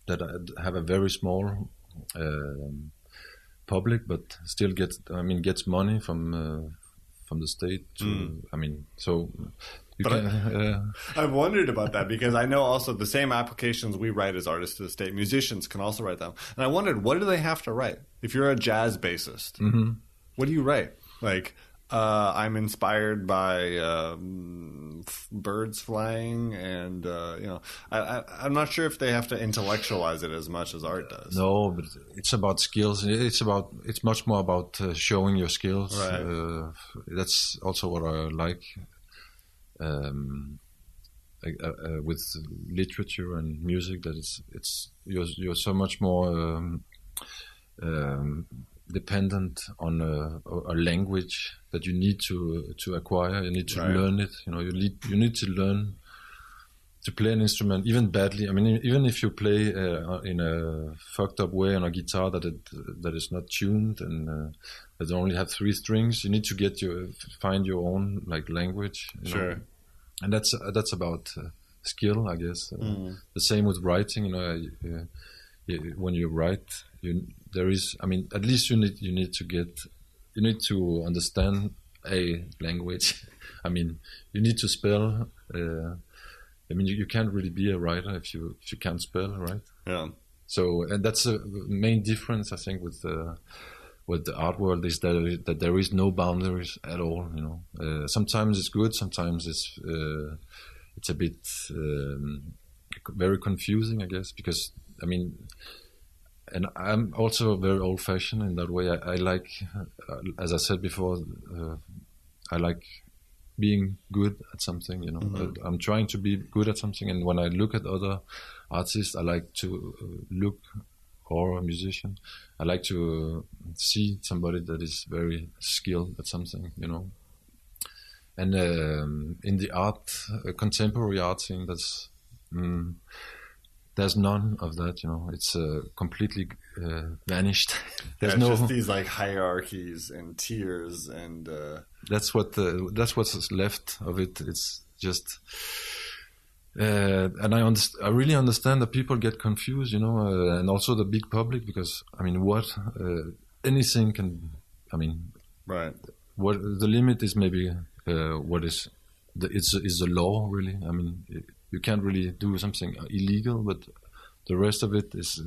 that have a very small public, but still gets money from the state. So. I've wondered about that, because I know also the same applications we write as artists to the state, musicians can also write them. And I wondered, what do they have to write? If you're a jazz bassist, what do you write? Like, I'm inspired by birds flying, and I'm not sure if they have to intellectualize it as much as art does. No, but it's about skills. It's much more about showing your skills. Right. That's also what I like. With literature and music, that you're so much more dependent on a language that you need to acquire. You need to learn it. You need to learn to play an instrument, even badly. I mean, even if you play in a fucked up way on a guitar that is not tuned and that only have 3 strings, you need to find your own like language. Sure. And that's about skill, I guess. The same with writing. When you write, at least you need to understand a language. I mean, you need to spell. You can't really be a writer if you can't spell, right? Yeah. So, and that's a main difference, I think, with the art world, is that there is no boundaries at all. Sometimes it's good, sometimes it's a bit very confusing, I guess, because and I'm also very old-fashioned in that way. I like, as I said before, I like being good at something. I'm trying to be good at something, and when I look at other artists, I like to look, or a musician, I like to see somebody that is very skilled at something, And in the art, contemporary art scene, there's none of that. It's completely vanished. There's just these like hierarchies and tiers, and that's what's left of it. It's just. And I really understand that people get confused, and also the big public, because anything can. Right. What the limit is, maybe what is the law, really. You can't really do something illegal, but the rest of it is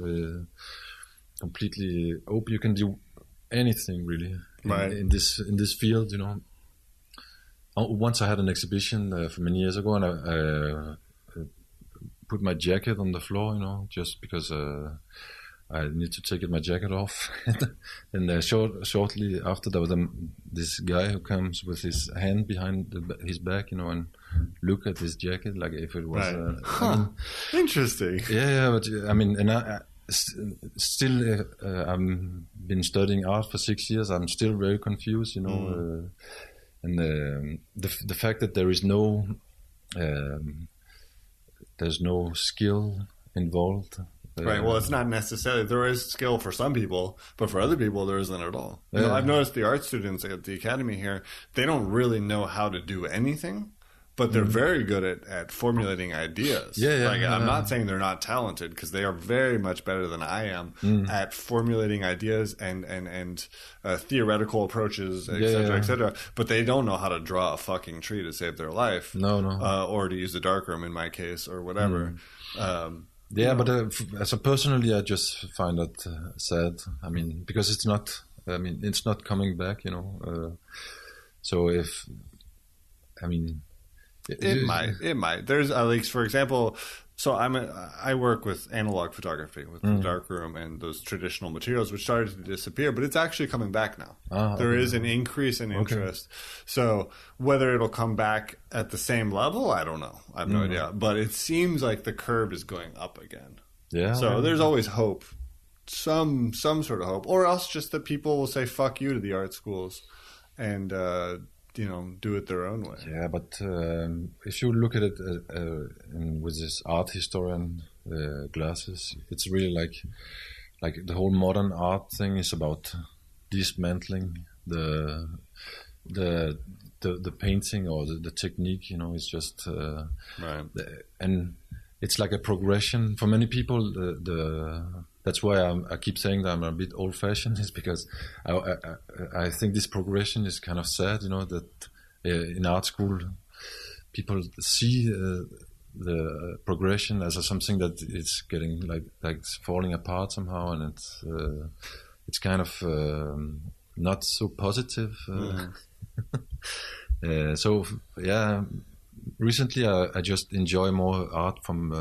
completely open. You can do anything, really, in this field. Once I had an exhibition from many years ago, and I put my jacket on the floor, just because I need to take my jacket off. And shortly after, there was this guy who comes with his hand behind his back, and look at his jacket like if it was. Interesting. Yeah, but and I still, I've been studying art for 6 years. I'm still very confused, and the fact that there is no. There's no skill involved. Right. Well, it's not necessarily. There is skill for some people, but for other people, there isn't at all. I've noticed the art students at the academy here, they don't really know how to do anything. but they're very good at formulating ideas. I'm not saying they're not talented, because they are very much better than I am at formulating ideas and theoretical approaches, et cetera. But they don't know how to draw a fucking tree to save their life. Or to use the darkroom in my case, or whatever. But as a personally, I just find that sad. I mean, because it's not coming back. So if, I mean. It might. There's like, for example, so I work with analog photography with the darkroom and those traditional materials, which started to disappear, but it's actually coming back now. There is an increase in interest. So whether it'll come back at the same level, I don't know. I have no idea. But it seems like the curve is going up again. Yeah. So there's always hope, some sort of hope, or else just that people will say "fuck you" to the art schools, and do it their own way. Yeah, but if you look at it with this art historian glasses, it's really like the whole modern art thing is about dismantling the painting or the technique. It's just right. And it's like a progression for many people. That's why I keep saying that I'm a bit old-fashioned, is because I think this progression is kind of sad, that in art school people see the progression as something that is getting like falling apart somehow, and it's kind of not so positive. So recently I just enjoy more art from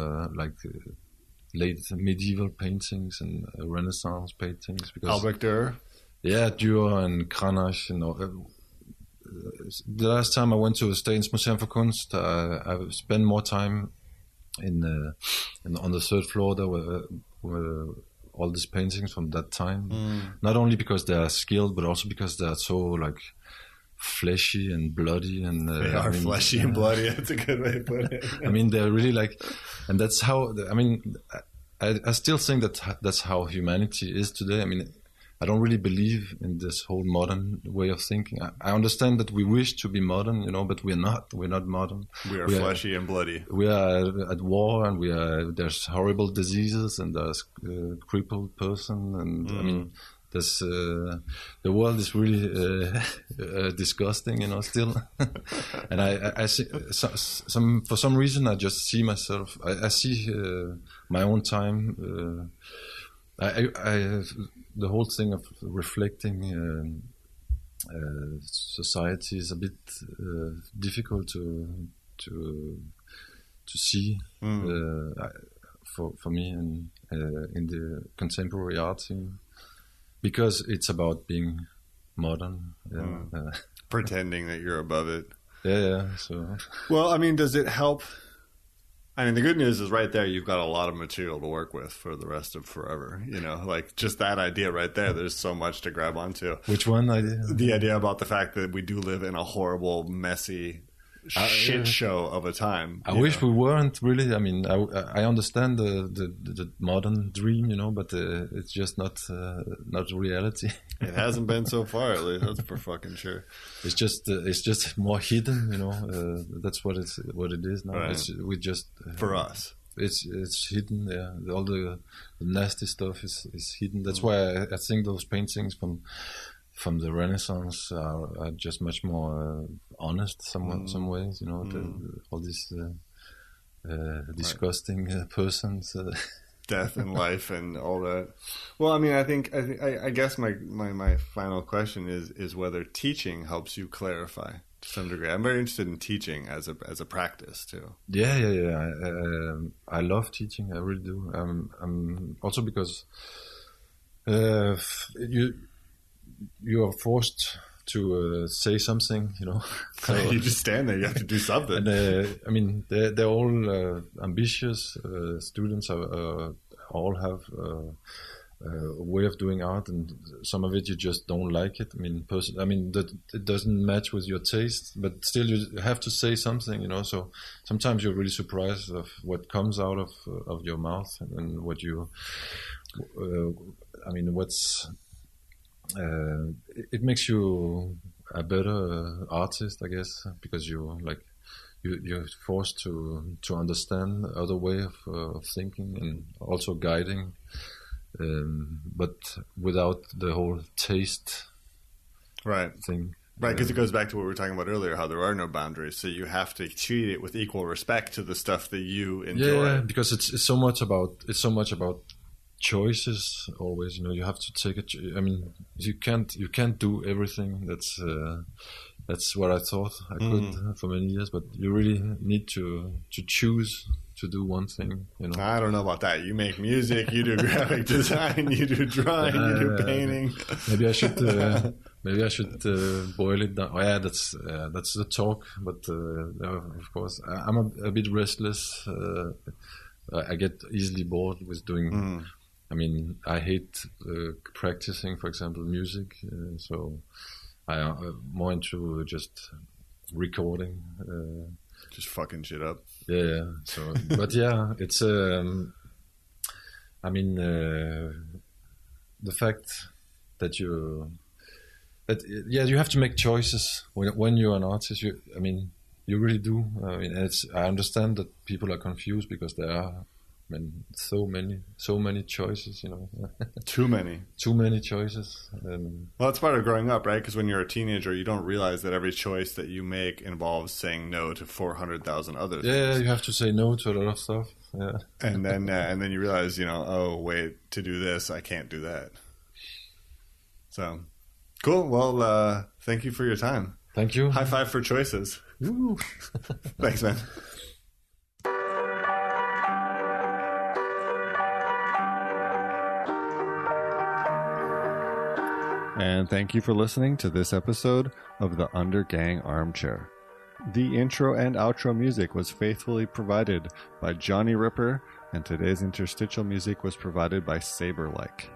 late medieval paintings and Renaissance paintings, because Albrecht Dürer, Dürer and Cranach. The last time I went to Statens Museum for Kunst, I spent more time on the third floor. There were all these paintings from that time. Not only because they are skilled, but also because they are so fleshy and bloody, and they are fleshy and bloody. That's a good way to put it. I mean, they're really and that's how. I mean, I still think that's how humanity is today. I mean, I don't really believe in this whole modern way of thinking. I understand that we wish to be modern, but we're not. We're not modern. We are fleshy and bloody. We are at war, and there's horrible diseases, and there's crippled person, and I mean. The world is really disgusting, still. And I see for some reason I just see myself. I see my own time. The whole thing of reflecting society is a bit difficult to see for me and in the contemporary art scene. Because it's about being modern, pretending that you're above it. Yeah. So, well, I mean, does it help? I mean, the good news is right there. You've got a lot of material to work with for the rest of forever. Like just that idea right there. There's so much to grab onto. Which one idea? The idea about the fact that we do live in a horrible, messy shit show of a time. I wish we weren't really. I mean, I understand the modern dream, but it's just not reality. It hasn't been so far, at least. That's for fucking sure. It's just more hidden, That's what it is now. Right. We just for us. It's hidden. Yeah, all the nasty stuff is hidden. That's why I think those paintings from the Renaissance are just much more honest, some ways, all these disgusting persons, death and life and all that. Well, I mean, I guess my final question is whether teaching helps you clarify to some degree. I'm very interested in teaching as a practice too. Yeah. I love teaching. I really do. Also because you are forced to say something, So you just stand there. You have to do something. And I mean, they're all ambitious students. All have a way of doing art, and some of it you just don't like it. I mean, that it doesn't match with your taste, but still you have to say something, So sometimes you're really surprised of what comes out of your mouth and what you. It makes you a better artist, I guess, because you you're forced to understand other way of thinking and also guiding, but without the whole taste thing. Right, because it goes back to what we were talking about earlier, how there are no boundaries. So you have to treat it with equal respect to the stuff that you enjoy. Yeah, because it's so much about choices always. You have to take it. I mean, you can't do everything. That's what I thought I could for many years. But you really need to choose to do one thing. I don't know about that. You make music, you do graphic design, you do drawing, you do painting. Maybe I should. Boil it down. Oh, yeah, that's the talk. But of course, I'm a bit restless. I get easily bored with doing. I mean, I hate practicing, for example, music. So I'm more into just recording. Just fucking shit up. Yeah. So, but yeah, it's. I mean, the fact that you have to make choices when you're an artist. You really do. I mean, I understand that people are confused because there are, so many choices. Too many choices. Well, that's part of growing up, right? Because when you're a teenager, you don't realize that every choice that you make involves saying no to 400,000 other things. Yeah, you have to say no to a lot of stuff. Yeah, and then you realize, oh wait, to do this, I can't do that. So. Cool. Well, thank you for your time. Thank you. High five for choices. Woo. Thanks, man. And thank you for listening to this episode of the Undergang Armchair. The intro and outro music was faithfully provided by Johnny Ripper, and today's interstitial music was provided by Saberlike.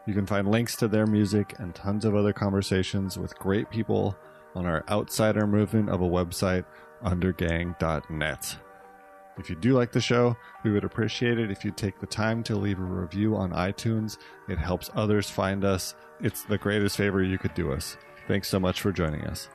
You can find links to their music and tons of other conversations with great people on our outsider movement of a website, undergang.net. If you do like the show, we would appreciate it if you take the time to leave a review on iTunes. It helps others find us. It's the greatest favor you could do us. Thanks so much for joining us.